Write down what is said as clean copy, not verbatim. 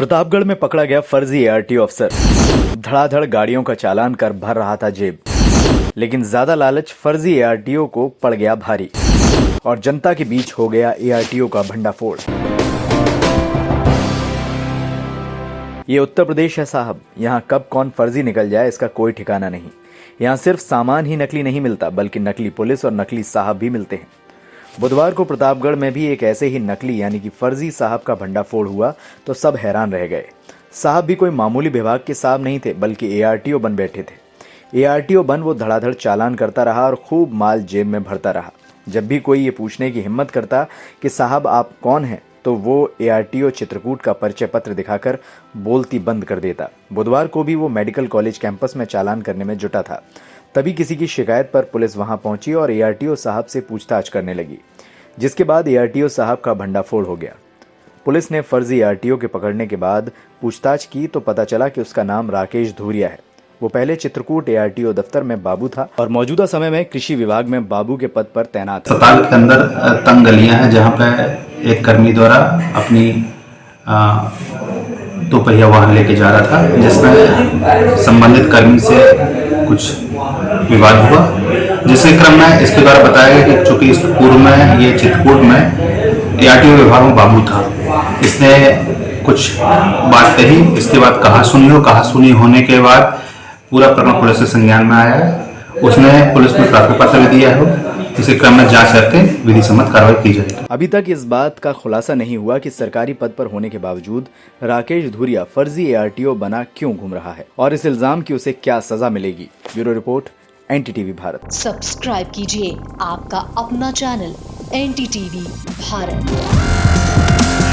प्रतापगढ़ में पकड़ा गया फर्जी एआरटीओ अफसर धड़ाधड़ गाड़ियों का चालान कर भर रहा था जेब, लेकिन ज्यादा लालच फर्जी एआरटीओ को पड़ गया भारी और जनता के बीच हो गया एआरटीओ का भंडाफोड़। ये उत्तर प्रदेश है साहब, यहाँ कब कौन फर्जी निकल जाए इसका कोई ठिकाना नहीं। यहाँ सिर्फ सामान ही नकली नहीं मिलता बल्कि नकली पुलिस और नकली साहब भी मिलते हैं। बुधवार को प्रतापगढ़ में भी एक ऐसे ही नकली यानी कि फर्जी साहब का भंडाफोड़ हुआ तो सब हैरान रह गए। साहब भी कोई मामूली विभाग के साहब नहीं थे बल्कि एआरटीओ बन बैठे थे। एआरटीओ बन वो धड़ाधड़ चालान करता रहा और खूब माल जेब में भरता रहा। जब भी कोई ये पूछने की हिम्मत करता कि साहब आप कौन हैं, तो वो एआरटीओ चित्रकूट का परिचय पत्र दिखाकर बोलती बंद कर देता। बुधवार को भी वो मेडिकल कॉलेज कैंपस में चालान करने में जुटा था। तभी किसी की शिकायत पर पुलिस वहां पहुंची और एआरटीओ साहब से पूछताछ करने लगी, जिसके बाद एआरटीओ साहब का भंडाफोड़ हो गया। पुलिस ने फर्जी एआरटीओ के पकड़ने के बाद पूछताछ की तो पता चला कि उसका नाम राकेश धूरिया है। वो पहले चित्रकूट एआरटीओ दफ्तर में बाबू था और मौजूदा समय में कृषि विभाग में बाबू के पद पर तैनात है। अस्पताल के अंदर तंग गलियां हैं जहां पर एक कर्मी द्वारा अपनी दोपहिया वाहन लेके जा रहा था, जिसमें संबंधित कर्मी से कुछ विवाद हुआ, जिसके क्रम में इसके द्वारा बताया गया कि चूंकि इस पूर्व में ये चित्रकूट में एआरटीओ विभाग में बाबू था, इसने कुछ बात कही। इसके बाद कहा सुनी होने के बाद पूरा प्रकरण पुलिस के संज्ञान में आया है। उसने पुलिस में प्राथमिक पत्र भी दिया है। इसी क्रम में जांच करके विधि सम्मत कार्रवाई की जाएगी। अभी तक इस बात का खुलासा नहीं हुआ कि सरकारी पद पर होने के बावजूद राकेश धूरिया फर्जी एआरटीओ बना क्यों घूम रहा है और इस इल्जाम की उसे क्या सजा मिलेगी। Bureau report, NDTV Bharat. Subscribe कीजिए आपका अपना चैनल एनडीटीवी भारत।